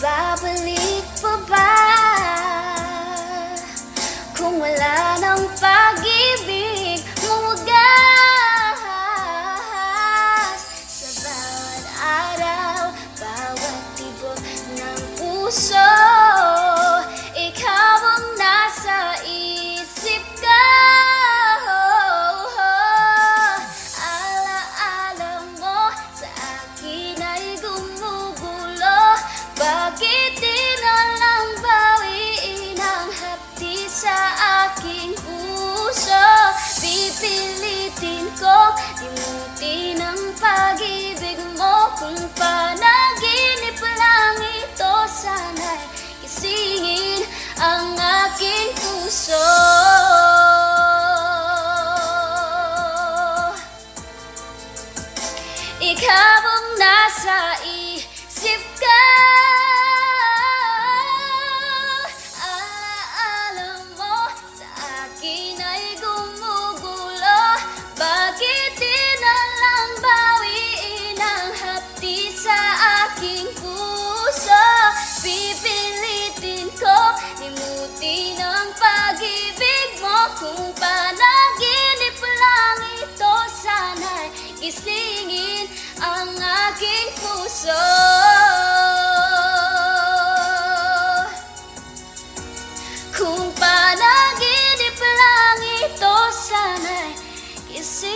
Babalik pa ba kung wala ng pag-ibig mong wagas? Sa bawat araw, bawat tibok ng puso, ikaw ang nasa isip ko. Alaala mo sa akin ay gumugulo. Bakit di na lang bawiin ang hapdi sa aking puso? Pipilitin ko limutin ang pag-ibig mo. Kung panaginip lang ito, sana'y gisingin ang aking puso. Ikaw ang nasa isip ko. Alaala mo sa akin ay gumugulo. Bakit di na lang bawiin ang hapdi sa aking puso? Pipilitin ko limutin ang pag-ibig mo. Kung panaginip lang ito, sana'y gisingin ang aking puso. Kung panaginip lang ito, sana'y gisingin